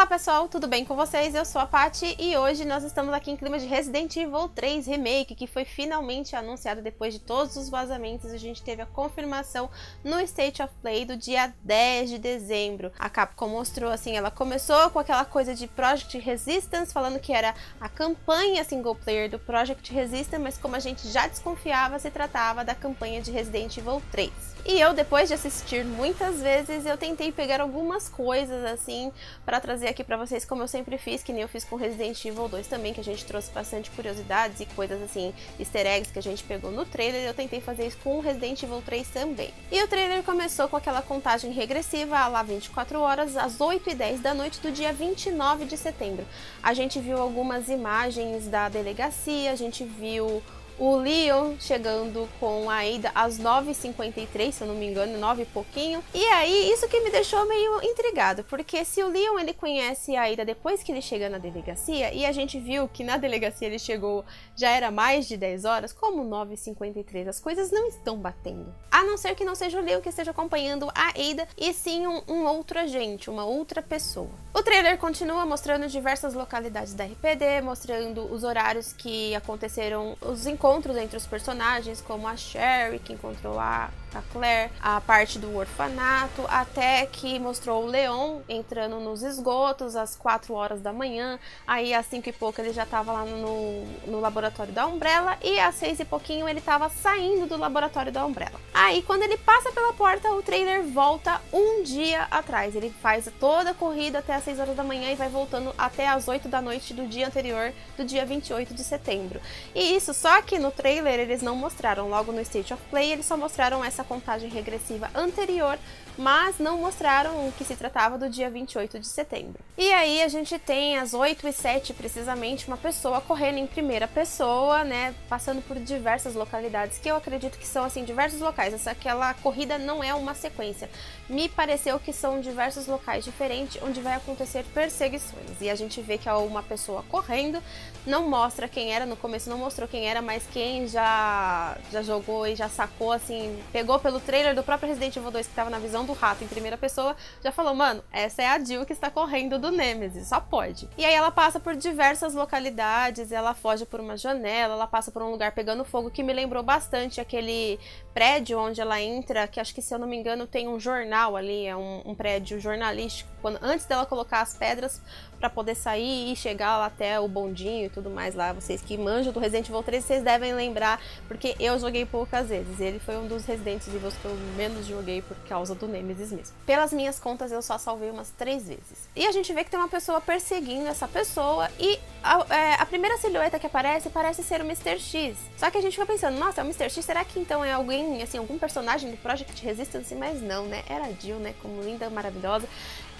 pessoal, tudo bem com vocês? Eu sou a Paty e hoje nós estamos aqui em clima de Resident Evil 3 Remake, que foi finalmente anunciado depois de todos os vazamentos. A gente teve a confirmação no State of Play do dia 10 de dezembro. A Capcom mostrou assim, ela começou com aquela coisa de Project Resistance, falando que era a campanha single player do Project Resistance, mas como a gente já desconfiava, se tratava da campanha de Resident Evil 3. E eu, depois de assistir muitas vezes, eu tentei pegar algumas coisas assim para trazer aqui para vocês, como eu sempre fiz, que nem eu fiz com Resident Evil 2 também, que a gente trouxe bastante curiosidades e coisas assim, easter eggs que a gente pegou no trailer. Eu tentei fazer isso com Resident Evil 3 também. E o trailer começou com aquela contagem regressiva, lá 24 horas, às 8h10 da noite do dia 29 de setembro. A gente viu algumas imagens da delegacia, a gente viu o Leon chegando com a Ada às 9h53, se eu não me engano, 9 e pouquinho. E aí, isso que me deixou meio intrigado, porque se o Leon ele conhece a Ada depois que ele chega na delegacia, e a gente viu que na delegacia ele chegou, já era mais de 10 horas, como 9h53, as coisas não estão batendo. A não ser que não seja o Leon que esteja acompanhando a Ada, e sim um outro agente, uma outra pessoa. O trailer continua mostrando diversas localidades da RPD, mostrando os horários que aconteceram, os encontros entre os personagens, como a Sherry, que encontrou a Claire, a parte do orfanato, até que mostrou o Leon entrando nos esgotos às 4 horas da manhã, aí às 5 e pouco ele já estava lá no laboratório da Umbrella, e às 6 e pouquinho ele estava saindo do laboratório da Umbrella. Aí quando ele passa pela porta, o trailer volta um dia atrás, ele faz toda a corrida até às 6 horas da manhã e vai voltando até às 8 da noite do dia anterior, do dia 28 de setembro. E isso só que no trailer eles não mostraram, logo no State of Play eles só mostraram essa contagem regressiva anterior, mas não mostraram que se tratava do dia 28 de setembro. E aí a gente tem às 8h07 precisamente uma pessoa correndo em primeira pessoa, né, passando por diversas localidades, que eu acredito que são assim diversos locais. Aquela corrida não é uma sequência. Me pareceu que são diversos locais diferentes onde vai acontecer perseguições. E a gente vê que é uma pessoa correndo, não mostra quem era, no começo não mostrou quem era, mas quem já jogou e já sacou assim, pegou pelo trailer do próprio Resident Evil 2 que estava na visão do rato em primeira pessoa, já falou, mano, essa é a Jill que está correndo do Nemesis, só pode. E aí ela passa por diversas localidades, ela foge por uma janela, ela passa por um lugar pegando fogo, que me lembrou bastante aquele prédio onde ela entra, que acho que, se eu não me engano, tem um jornal ali, é um prédio jornalístico, antes dela colocar as pedras para poder sair e chegar lá até o bondinho e tudo mais lá. Vocês que manjam do Resident Evil 3, vocês devem lembrar, porque eu joguei poucas vezes. Ele foi um dos Resident Evil que eu menos joguei por causa do Nemesis mesmo. Pelas minhas contas, eu só salvei umas 3 vezes. E a gente vê que tem uma pessoa perseguindo essa pessoa e a primeira silhueta que aparece parece ser o Mr. X. Só que a gente fica pensando, nossa, é o Mr. X? Será que então é alguém, assim, algum personagem do Project Resistance? Mas não, né? Era a Jill, né? Como linda, maravilhosa.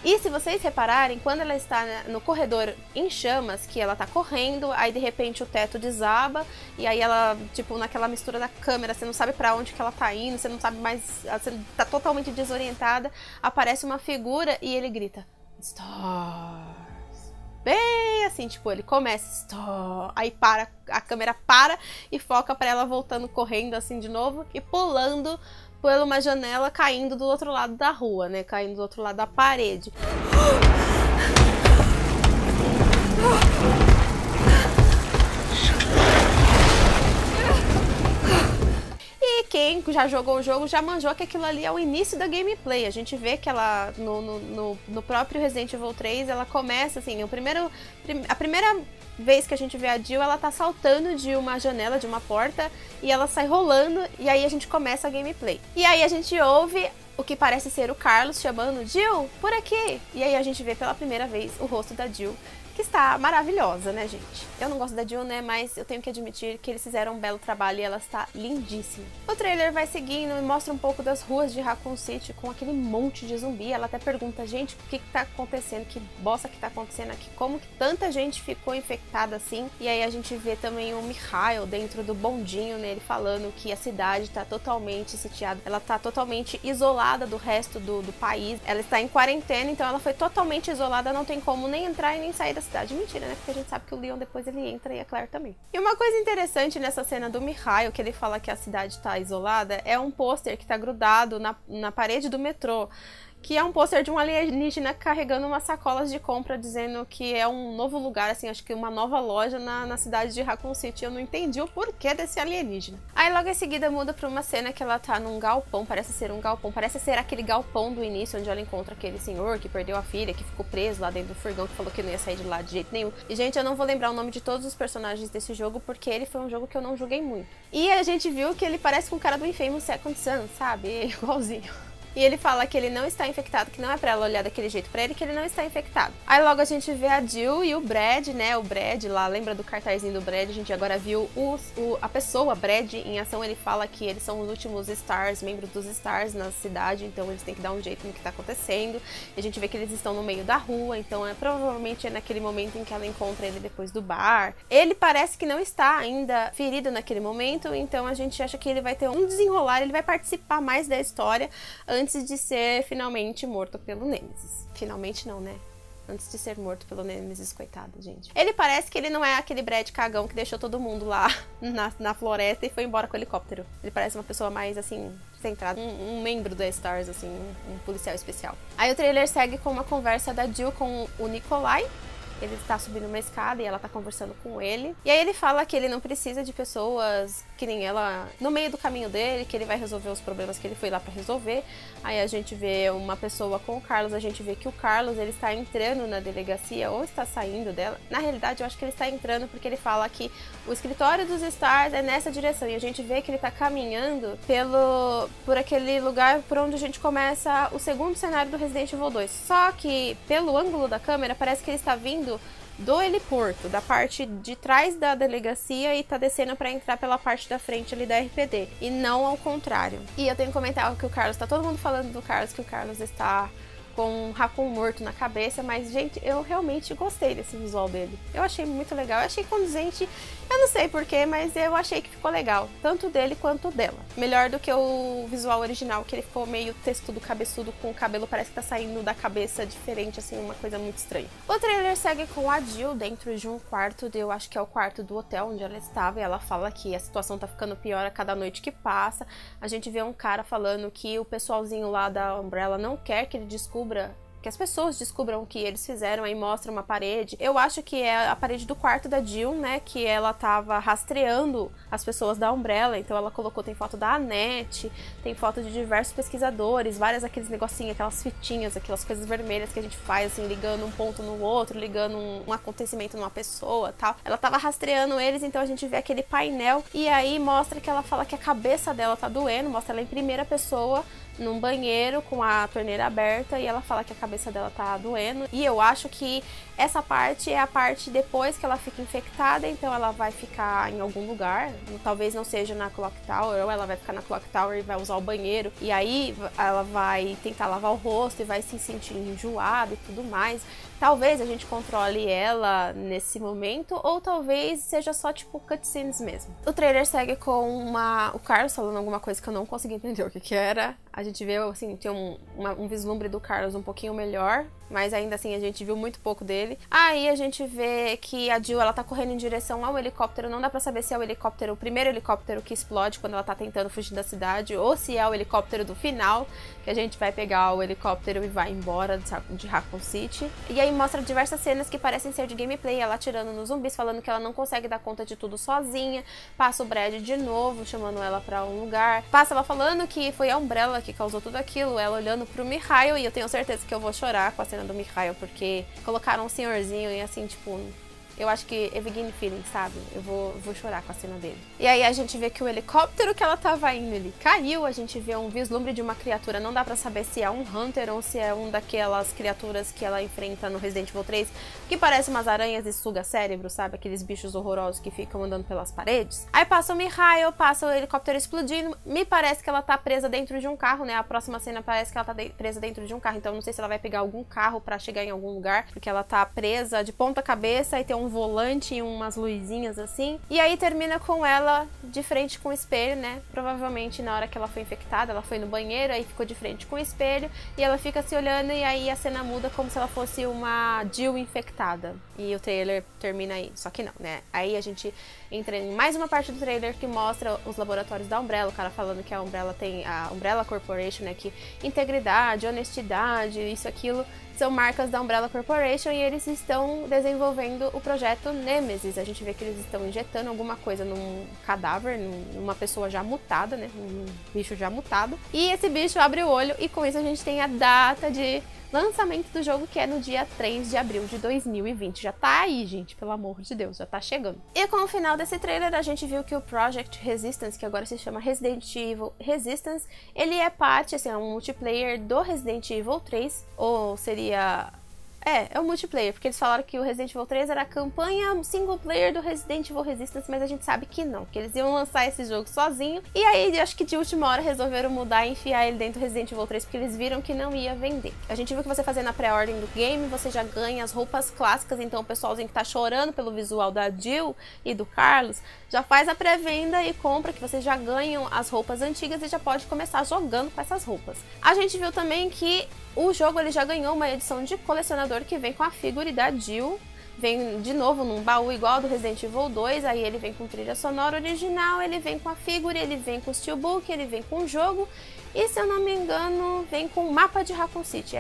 E se vocês repararem, quando ela está no corredor em chamas, que ela tá correndo, aí de repente o teto desaba, e aí ela, tipo, naquela mistura da câmera, você não sabe pra onde que ela tá indo, você não sabe mais, você tá totalmente desorientada, aparece uma figura e ele grita, Stars. Bem assim, tipo, ele começa, Stars, aí para, a câmera para e foca pra ela voltando correndo assim de novo e pulando por uma janela, caindo do outro lado da rua, né? Caindo do outro lado da parede. E quem já jogou o jogo já manjou que aquilo ali é o início da gameplay. A gente vê que ela, no próprio Resident Evil 3, ela começa assim, a primeira vez que a gente vê a Jill, ela tá saltando de uma janela, de uma porta, e ela sai rolando, e aí a gente começa a gameplay. E aí a gente ouve o que parece ser o Carlos chamando, Jill, por aqui! E aí a gente vê pela primeira vez o rosto da Jill, que está maravilhosa, né, gente? Eu não gosto da Jill, né, mas eu tenho que admitir que eles fizeram um belo trabalho e ela está lindíssima. O trailer vai seguindo e mostra um pouco das ruas de Raccoon City com aquele monte de zumbi. Ela até pergunta, gente, o que tá acontecendo? Que bosta que tá acontecendo aqui? Como que tanta gente ficou infectada assim? E aí a gente vê também o Mikhail dentro do bondinho, né, ele falando que a cidade tá totalmente sitiada, ela tá totalmente isolada do resto do país. Ela está em quarentena, então ela foi totalmente isolada, não tem como nem entrar e nem sair da cidade. Mentira, né? Porque a gente sabe que o Leon depois ele entra e a Claire também. E uma coisa interessante nessa cena do Mikhail, que ele fala que a cidade tá isolada, é um pôster que tá grudado na parede do metrô. que é um pôster de um alienígena carregando umas sacolas de compra, dizendo que é um novo lugar, assim, acho que uma nova loja na cidade de Raccoon City. Eu não entendi o porquê desse alienígena. Aí logo em seguida muda pra uma cena que ela tá num galpão, parece ser um galpão, parece ser aquele galpão do início, onde ela encontra aquele senhor que perdeu a filha, que ficou preso lá dentro do furgão, que falou que não ia sair de lá de jeito nenhum. E, gente, eu não vou lembrar o nome de todos os personagens desse jogo, porque ele foi um jogo que eu não joguei muito. E a gente viu que ele parece com o cara do Infamous Second Son, sabe? Igualzinho. E ele fala que ele não está infectado, que não é pra ela olhar daquele jeito pra ele, que ele não está infectado. Aí logo a gente vê a Jill e o Brad, né? O Brad lá, lembra do cartazinho do Brad? A gente agora viu a pessoa, Brad, em ação. Ele fala que eles são os últimos Stars, membros dos Stars na cidade, então eles têm que dar um jeito no que tá acontecendo. E a gente vê que eles estão no meio da rua, então provavelmente é naquele momento em que ela encontra ele depois do bar. Ele parece que não está ainda ferido naquele momento, então a gente acha que ele vai ter um desenrolar, ele vai participar mais da história antes de ser finalmente morto pelo Nemesis. Finalmente não, né? Antes de ser morto pelo Nemesis, coitado, gente. Ele parece que ele não é aquele Brad cagão que deixou todo mundo lá na floresta e foi embora com o helicóptero. Ele parece uma pessoa mais, assim, centrada. Um membro da Stars, assim, um policial especial. Aí o trailer segue com uma conversa da Jill com o Nikolai. Ele tá subindo uma escada e ela tá conversando com ele. E aí ele fala que ele não precisa de pessoas que nem ela no meio do caminho dele, que ele vai resolver os problemas que ele foi lá pra resolver. Aí a gente vê uma pessoa com o Carlos, a gente vê que o Carlos, ele está entrando na delegacia ou está saindo dela. Na realidade, eu acho que ele está entrando porque ele fala que o escritório dos Stars é nessa direção. E a gente vê que ele tá caminhando por aquele lugar por onde a gente começa o segundo cenário do Resident Evil 2. Só que, pelo ângulo da câmera, parece que ele está vindo do heliporto, da parte de trás da delegacia e tá descendo pra entrar pela parte da frente ali da RPD, e não ao contrário. E eu tenho que comentar que o Carlos, tá todo mundo falando do Carlos, que o Carlos está com um Raccoon morto na cabeça, mas, gente, eu realmente gostei desse visual dele. Eu achei muito legal, eu achei condizente, eu não sei porquê, mas eu achei que ficou legal, tanto dele quanto dela. Melhor do que o visual original, que ele ficou meio textudo, cabeçudo, com o cabelo parece que tá saindo da cabeça diferente, assim, uma coisa muito estranha. O trailer segue com a Jill dentro de um quarto, eu acho que é o quarto do hotel onde ela estava, e ela fala que a situação tá ficando pior a cada noite que passa. A gente vê um cara falando que o pessoalzinho lá da Umbrella não quer que ele descubra, que as pessoas descubram o que eles fizeram, aí mostra uma parede. Eu acho que é a parede do quarto da Jill, né, que ela tava rastreando as pessoas da Umbrella, então ela colocou, tem foto da Annette, tem foto de diversos pesquisadores, várias aqueles negocinhos, aquelas fitinhas, aquelas coisas vermelhas que a gente faz, assim, ligando um ponto no outro, ligando um acontecimento numa pessoa, tal. Ela tava rastreando eles, então a gente vê aquele painel, e aí mostra que ela fala que a cabeça dela tá doendo, mostra ela em primeira pessoa, num banheiro com a torneira aberta, e ela fala que a cabeça dela tá doendo. E eu acho que essa parte é a parte depois que ela fica infectada, então ela vai ficar em algum lugar, talvez não seja na Clock Tower, ou ela vai ficar na Clock Tower e vai usar o banheiro, e aí ela vai tentar lavar o rosto e vai se sentir enjoada e tudo mais. Talvez a gente controle ela nesse momento, ou talvez seja só tipo cutscenes mesmo. O trailer segue com o Carlos falando alguma coisa que eu não consegui entender o que era. A gente vê, assim, tem um vislumbre do Carlos um pouquinho melhor, mas ainda assim a gente viu muito pouco dele. Aí a gente vê que a Jill, ela tá correndo em direção ao helicóptero, não dá pra saber se é o primeiro helicóptero que explode quando ela tá tentando fugir da cidade, ou se é o helicóptero do final, que a gente vai pegar o helicóptero e vai embora de Raccoon City. E aí mostra diversas cenas que parecem ser de gameplay, ela atirando nos zumbis, falando que ela não consegue dar conta de tudo sozinha, passa o Brad de novo, chamando ela pra um lugar, passa ela falando que foi a Umbrella que causou tudo aquilo, ela olhando pro Mikhail, e eu tenho certeza que eu vou chorar com a cena do Mikhail, porque colocaram um senhorzinho e assim, tipo, eu acho que Evgeny Feeling, sabe? Eu vou chorar com a cena dele. E aí a gente vê que o helicóptero que ela tava indo, ele caiu, a gente vê um vislumbre de uma criatura, não dá pra saber se é um Hunter ou se é um daquelas criaturas que ela enfrenta no Resident Evil 3, que parece umas aranhas e suga cérebro, sabe? Aqueles bichos horrorosos que ficam andando pelas paredes. Aí passa o Mikhail, passa o helicóptero explodindo, me parece que ela tá presa dentro de um carro, né? A próxima cena parece que ela tá presa dentro de um carro, então não sei se ela vai pegar algum carro pra chegar em algum lugar, porque ela tá presa de ponta cabeça e tem um volante e umas luzinhas assim. E aí termina com ela de frente com o espelho, né? Provavelmente na hora que ela foi infectada, ela foi no banheiro, aí ficou de frente com o espelho e ela fica se olhando e aí a cena muda como se ela fosse uma Jill infectada. E o trailer termina aí, só que não, né? Aí a gente entra em mais uma parte do trailer que mostra os laboratórios da Umbrella, o cara falando que a Umbrella tem a Umbrella Corporation, né? Que integridade, honestidade, isso, aquilo, são marcas da Umbrella Corporation e eles estão desenvolvendo o projeto Nemesis. A gente vê que eles estão injetando alguma coisa num cadáver, numa pessoa já mutada, né? Um bicho já mutado. E esse bicho abre o olho e com isso a gente tem a data de lançamento do jogo, que é no dia 3 de abril de 2020. Já tá aí, gente, pelo amor de Deus, já tá chegando. E com o final desse trailer, a gente viu que o Project Resistance, que agora se chama Resident Evil Resistance, ele é parte, assim, é um multiplayer do Resident Evil 3, ou seria... É o multiplayer, porque eles falaram que o Resident Evil 3 era a campanha single player do Resident Evil Resistance, mas a gente sabe que não, que eles iam lançar esse jogo sozinho, e aí acho que de última hora resolveram mudar e enfiar ele dentro do Resident Evil 3, porque eles viram que não ia vender. A gente viu que você fazendo a pré-ordem do game, você já ganha as roupas clássicas, então o pessoalzinho que tá chorando pelo visual da Jill e do Carlos, já faz a pré-venda e compra, que vocês já ganham as roupas antigas e já pode começar jogando com essas roupas. A gente viu também que o jogo ele já ganhou uma edição de colecionador que vem com a figure da Jill. Vem de novo num baú igual ao do Resident Evil 2, aí ele vem com trilha sonora original, ele vem com a figure, ele vem com o steelbook, ele vem com o jogo. E se eu não me engano, vem com o mapa de Raccoon City,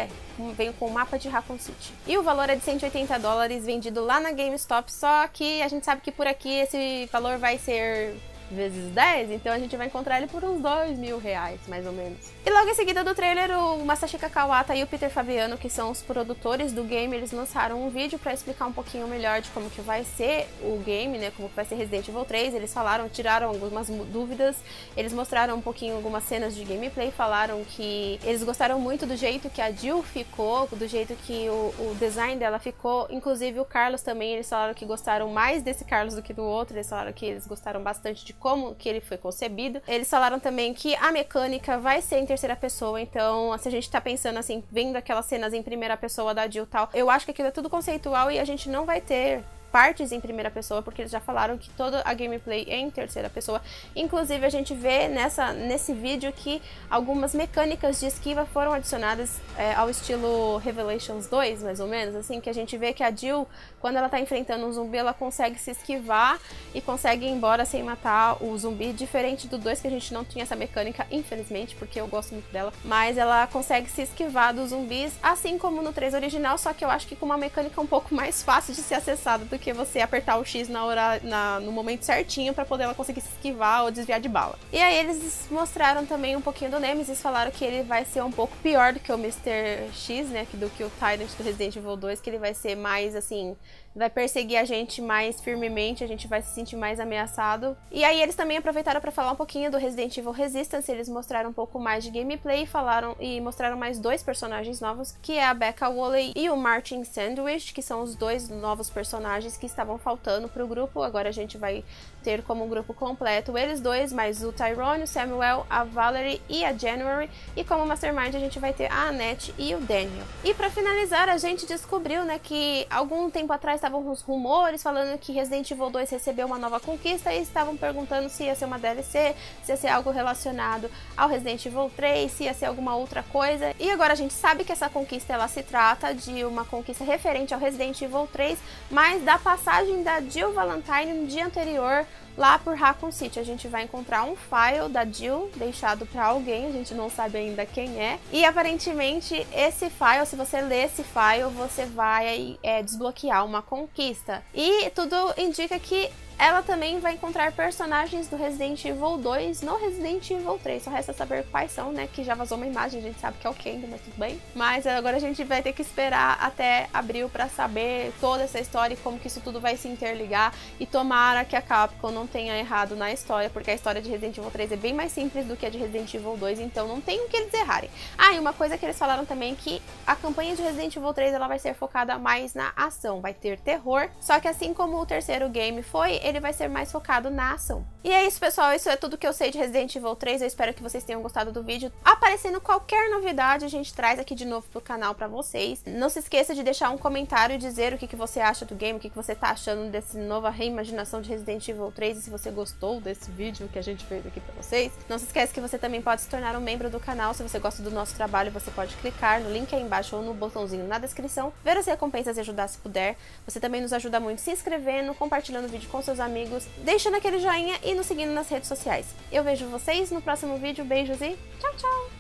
vem com o mapa de Raccoon City. E o valor é de $180, vendido lá na GameStop, só que a gente sabe que por aqui esse valor vai ser vezes 10, então a gente vai encontrar ele por uns R$2.000, mais ou menos. E logo em seguida do trailer, o Masashika Kawata e o Peter Fabiano, que são os produtores do game, eles lançaram um vídeo para explicar um pouquinho melhor de como que vai ser o game, né, como que vai ser Resident Evil 3. Eles falaram, tiraram algumas dúvidas, eles mostraram um pouquinho algumas cenas de gameplay, falaram que eles gostaram muito do jeito que a Jill ficou, do jeito que o design dela ficou, inclusive o Carlos também, eles falaram que gostaram mais desse Carlos do que do outro, eles falaram que eles gostaram bastante de como que ele foi concebido. Eles falaram também que a mecânica vai ser em terceira pessoa, então se a gente tá pensando assim, vendo aquelas cenas em primeira pessoa da Jill e tal, eu acho que aquilo é tudo conceitual e a gente não vai ter partes em primeira pessoa, porque eles já falaram que toda a gameplay é em terceira pessoa. Inclusive a gente vê nesse vídeo que algumas mecânicas de esquiva foram adicionadas ao estilo Revelations 2, mais ou menos, assim, que a gente vê que a Jill, quando ela tá enfrentando um zumbi, ela consegue se esquivar e consegue ir embora sem matar o zumbi, diferente do 2, que a gente não tinha essa mecânica, infelizmente, porque eu gosto muito dela, mas ela consegue se esquivar dos zumbis, assim como no 3 original, só que eu acho que com uma mecânica um pouco mais fácil de ser acessada do que você apertar o X no momento certinho pra poder ela conseguir se esquivar ou desviar de bala. E aí eles mostraram também um pouquinho do Nemesis, falaram que ele vai ser um pouco pior do que o Mr. X, né, do que o Tyrant do Resident Evil 2, que ele vai ser mais, assim, vai perseguir a gente mais firmemente, a gente vai se sentir mais ameaçado. E aí eles também aproveitaram para falar um pouquinho do Resident Evil Resistance, eles mostraram um pouco mais de gameplay, mostraram mais 2 personagens novos, que é a Becca Woolley e o Martin Sandwich, que são os 2 novos personagens que estavam faltando pro grupo. Agora a gente vai ter como um grupo completo eles 2, mais o Tyrone, o Samuel, a Valerie e a January, e como Mastermind a gente vai ter a Annette e o Daniel. E para finalizar, a gente descobriu, né, que algum tempo atrás estavam os rumores falando que Resident Evil 2 recebeu uma nova conquista e estavam perguntando se ia ser uma DLC, se ia ser algo relacionado ao Resident Evil 3, se ia ser alguma outra coisa. E agora a gente sabe que essa conquista ela se trata de uma conquista referente ao Resident Evil 3, mas da passagem da Jill Valentine no dia anterior lá por Raccoon City. A gente vai encontrar um file da Jill deixado para alguém, a gente não sabe ainda quem é. E aparentemente esse file, se você ler esse file, você vai desbloquear uma conquista. E tudo indica que ela também vai encontrar personagens do Resident Evil 2 no Resident Evil 3. Só resta saber quais são, né? Que já vazou uma imagem, a gente sabe que é o Kendo, mas tudo bem. Mas agora a gente vai ter que esperar até abril pra saber toda essa história e como que isso tudo vai se interligar. E tomara que a Capcom não tenha errado na história, porque a história de Resident Evil 3 é bem mais simples do que a de Resident Evil 2, então não tem o que eles errarem. Ah, e uma coisa que eles falaram também, que a campanha de Resident Evil 3 ela vai ser focada mais na ação, vai ter terror, só que assim como o terceiro game foi, ele vai ser mais focado na ação. E é isso, pessoal, isso é tudo que eu sei de Resident Evil 3, eu espero que vocês tenham gostado do vídeo. Aparecendo qualquer novidade, a gente traz aqui de novo pro canal pra vocês. Não se esqueça de deixar um comentário e dizer o que você acha do game, o que você tá achando dessa nova reimaginação de Resident Evil 3 e se você gostou desse vídeo que a gente fez aqui pra vocês. Não se esqueça que você também pode se tornar um membro do canal, se você gosta do nosso trabalho, você pode clicar no link aí embaixo ou no botãozinho na descrição, ver as recompensas e ajudar se puder. Você também nos ajuda muito se inscrevendo, compartilhando o vídeo com seus amigos, deixando aquele joinha e nos seguindo nas redes sociais. Eu vejo vocês no próximo vídeo, beijos e tchau, tchau!